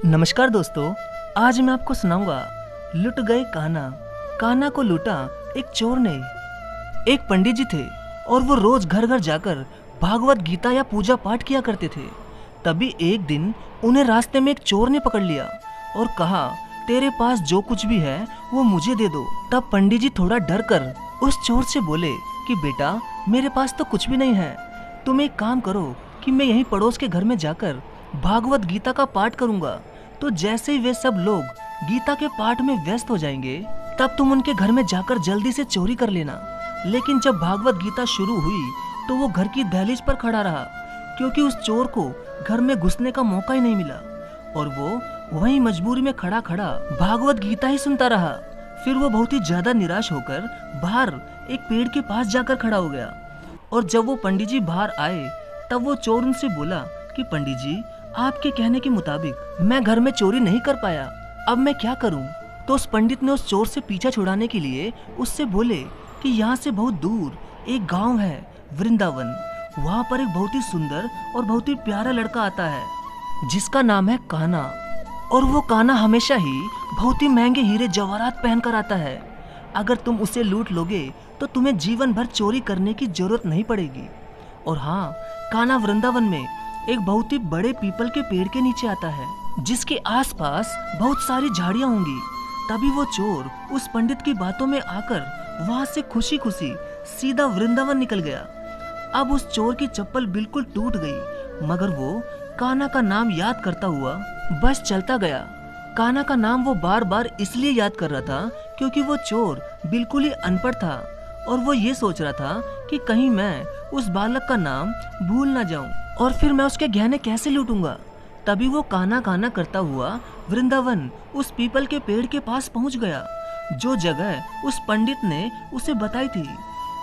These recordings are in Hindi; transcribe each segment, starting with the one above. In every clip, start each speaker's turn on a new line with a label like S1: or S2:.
S1: नमस्कार दोस्तों, आज मैं आपको सुनाऊंगा लुट गए कान्हा। कान्हा को लूटा एक चोर ने। एक पंडित जी थे और वो रोज घर घर जाकर भागवत गीता या पूजा पाठ किया करते थे। तभी एक दिन उन्हें रास्ते में एक चोर ने पकड़ लिया और कहा, तेरे पास जो कुछ भी है वो मुझे दे दो। तब पंडित जी थोड़ा डर कर उस चोर से बोले कि बेटा, मेरे पास तो कुछ भी नहीं है। तुम एक काम करो कि मैं यहीं पड़ोस के घर में जाकर भागवत गीता का पाठ करूंगा, तो जैसे ही वे सब लोग गीता के पाठ में व्यस्त हो जाएंगे तब तुम उनके घर में जाकर जल्दी से चोरी कर लेना। लेकिन जब भागवत गीता शुरू हुई तो वो घर की दहलीज पर खड़ा रहा, क्योंकि उस चोर को घर में घुसने का मौका ही नहीं मिला और वो वहीं मजबूरी में खड़ा खड़ा भागवत गीता ही सुनता रहा। फिर वो बहुत ही ज्यादा निराश होकर बाहर एक पेड़ के पास जाकर खड़ा हो गया और जब वो पंडित जी बाहर आए तब वो चोर उनसे बोला कि पंडित जी, आपके कहने के मुताबिक मैं घर में चोरी नहीं कर पाया, अब मैं क्या करूं? तो उस पंडित ने उस चोर से पीछा छुड़ाने के लिए उससे बोले कि यहाँ से बहुत दूर एक गांव है वृंदावन, वहाँ पर एक बहुत ही सुंदर और बहुत ही प्यारा लड़का आता है जिसका नाम है कान्हा, और वो कान्हा हमेशा ही बहुत ही महंगे हीरे जवाहरात पहन कर आता है। अगर तुम उसे लूट लोगे तो तुम्हें जीवन भर चोरी करने की जरूरत नहीं पड़ेगी। और हाँ, कान्हा वृंदावन में एक बहुत ही बड़े पीपल के पेड़ के नीचे आता है जिसके आसपास बहुत सारी झाड़ियां होंगी। तभी वो चोर उस पंडित की बातों में आकर वहां से खुशी खुशी सीधा वृंदावन निकल गया। अब उस चोर की चप्पल बिल्कुल टूट गई, मगर वो कान्हा का नाम याद करता हुआ बस चलता गया। कान्हा का नाम वो बार बार इसलिए याद कर रहा था क्योंकि वो चोर बिल्कुल ही अनपढ़ था और वो ये सोच रहा था कि कहीं मैं उस बालक का नाम भूल ना जाऊं और फिर मैं उसके गहने कैसे लूटूंगा। तभी वो कान्हा कान्हा करता हुआ वृंदावन उस पीपल के पेड़ के पास पहुंच गया, जो जगह उस पंडित ने उसे बताई थी।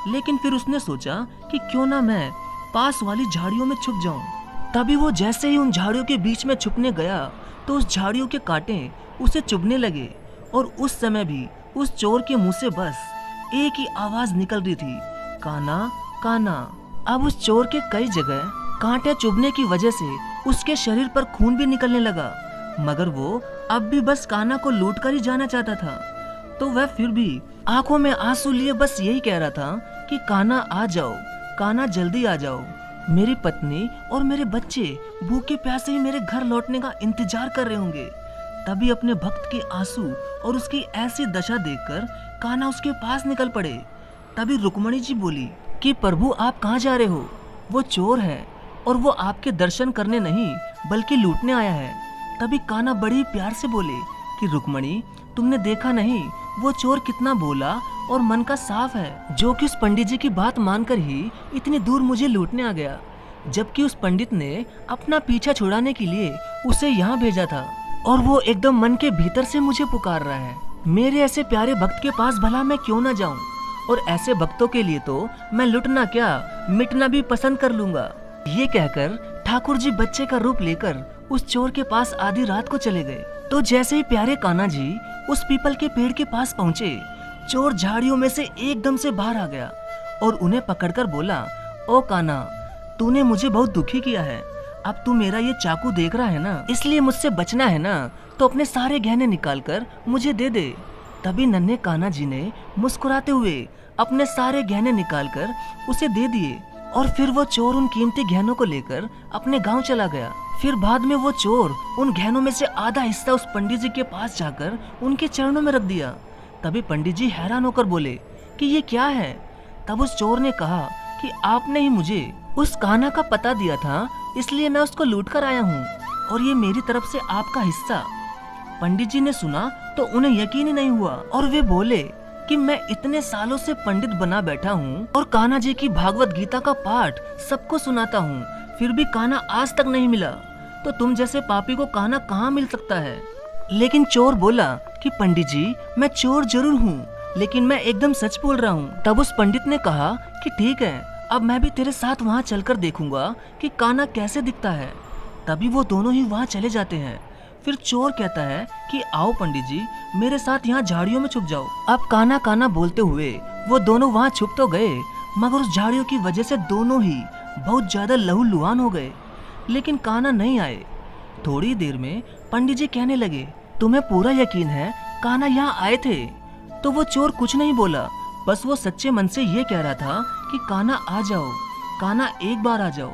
S1: लेकिन फिर उसने सोचा कि क्यों ना मैं पास वाली झाड़ियों में छुप जाऊं। तभी वो जैसे ही उन झाड़ियों के बीच में छुपने गया तो उस झाड़ियों के कांटे उसे चुभने लगे और उस समय भी उस चोर के मुंह से बस एक ही आवाज निकल रही थी, कान्हा कान्हा। अब उस चोर के कई जगह कांटे चुभने की वजह से उसके शरीर पर खून भी निकलने लगा, मगर वो अब भी बस कान्हा को लूट कर ही जाना चाहता था। तो वह फिर भी आंखों में आंसू लिए बस यही कह रहा था कि कान्हा आ जाओ, कान्हा जल्दी आ जाओ, मेरी पत्नी और मेरे बच्चे भूखे प्यासे ही मेरे घर लौटने का इंतजार कर रहे होंगे। तभी अपने भक्त के आंसू और उसकी ऐसी दशा देखकर कान्हा उसके पास निकल पड़े। तभी रुक्मणी जी बोली कि प्रभु, आप कहाँ जा रहे हो? वो चोर है और वो आपके दर्शन करने नहीं बल्कि लूटने आया है। तभी कान्हा बड़ी ही प्यार से बोले कि रुक्मणी, तुमने देखा नहीं वो चोर कितना भोला और मन का साफ है, जो कि उस पंडित जी की बात मानकर ही इतनी दूर मुझे लूटने आ गया, जबकि उस पंडित ने अपना पीछा छुड़ाने के लिए उसे यहाँ भेजा था और वो एकदम मन के भीतर से मुझे पुकार रहा है। मेरे ऐसे प्यारे भक्त के पास भला मैं क्यों ना जाऊं, और ऐसे भक्तों के लिए तो मैं लुटना क्या मिटना भी पसंद कर लूंगा। ये कहकर ठाकुर जी बच्चे का रूप लेकर उस चोर के पास आधी रात को चले गए। तो जैसे ही प्यारे कान्हा जी उस पीपल के पेड़ के पास पहुँचे, चोर झाड़ियों में से एकदम से बाहर आ गया और उन्हें पकड़कर बोला, ओ कान्हा, तूने मुझे बहुत दुखी किया है। अब तू मेरा ये चाकू देख रहा है ना, इसलिए मुझसे बचना है ना, तो अपने सारे गहने निकाल कर मुझे दे दे। तभी नन्हे कान्हा जी ने मुस्कुराते हुए अपने सारे गहने निकाल कर उसे दे दिए और फिर वो चोर उन कीमती गहनों को लेकर अपने गांव चला गया। फिर बाद में वो चोर उन गहनों में से आधा हिस्सा उस पंडित जी के पास जाकर उनके चरणों में रख दिया। तभी पंडित जी हैरान होकर बोले कि ये क्या है? तब उस चोर ने कहा कि आपने ही मुझे उस कान्हा का पता दिया था, इसलिए मैं उसको लूट कर आया हूँ और ये मेरी तरफ से आपका हिस्सा। पंडित जी ने सुना तो उन्हें यकीन ही नहीं हुआ और वे बोले कि मैं इतने सालों से पंडित बना बैठा हूँ और कान्हा जी की भागवत गीता का पाठ सबको सुनाता हूँ, फिर भी कान्हा आज तक नहीं मिला, तो तुम जैसे पापी को कान्हा कहाँ मिल सकता है? लेकिन चोर बोला कि पंडित जी, मैं चोर जरूर हूँ, लेकिन मैं एकदम सच बोल रहा हूँ। तब उस पंडित ने कहा कि ठीक है, अब मैं भी तेरे साथ वहाँ चलकर देखूंगा कि कान्हा कैसे दिखता है। तभी वो दोनों ही वहाँ चले जाते हैं। फिर चोर कहता है कि आओ पंडित जी, मेरे साथ यहाँ झाड़ियों में छुप जाओ। अब कान्हा कान्हा बोलते हुए वो दोनों वहाँ छुप तो गए, मगर उस झाड़ियों की वजह से दोनों ही बहुत ज्यादा लहूलुहान हो गए। लेकिन कान्हा नहीं आए। थोड़ी देर में पंडित जी कहने लगे, तुम्हें पूरा यकीन है कान्हा यहाँ आए थे? तो वो चोर कुछ नहीं बोला, बस वो सच्चे मन से ये कह रहा था कि कान्हा आ जाओ, कान्हा एक बार आ जाओ,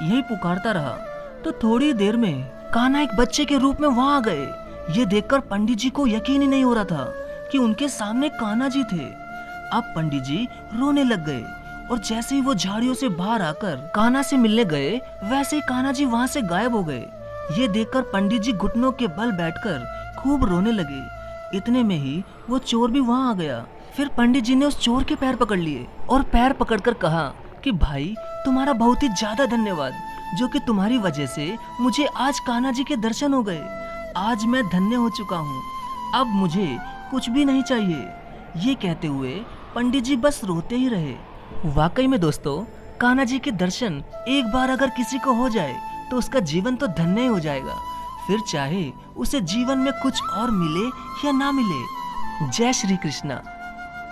S1: यही पुकारता रहा। तो थोड़ी देर में कान्हा एक बच्चे के रूप में वहां आ गए। ये देखकर पंडित जी को यकीन ही नहीं हो रहा था कि उनके सामने कान्हा जी थे। अब पंडित जी रोने लग गए और जैसे ही वो झाड़ियों से बाहर आकर कान्हा से मिलने गए, वैसे ही कान्हा जी वहां से गायब हो गए। ये देखकर पंडित जी घुटनों के बल बैठकर खूब रोने लगे। इतने में ही वो चोर भी वहां आ गया। फिर पंडित जी ने उस चोर के पैर पकड़ लिए और पैर पकड़कर कहा कि भाई, तुम्हारा बहुत ही ज्यादा धन्यवाद, जो कि तुम्हारी वजह से मुझे आज कान्हा जी के दर्शन हो गए। आज मैं धन्य हो चुका हूँ, अब मुझे कुछ भी नहीं चाहिए। ये कहते हुए पंडित जी बस रोते ही रहे। वाकई में दोस्तों, कान्हा जी के दर्शन एक बार अगर किसी को हो जाए तो उसका जीवन तो धन्य ही हो जाएगा, फिर चाहे उसे जीवन में कुछ और मिले या ना मिले। जय श्री कृष्णा।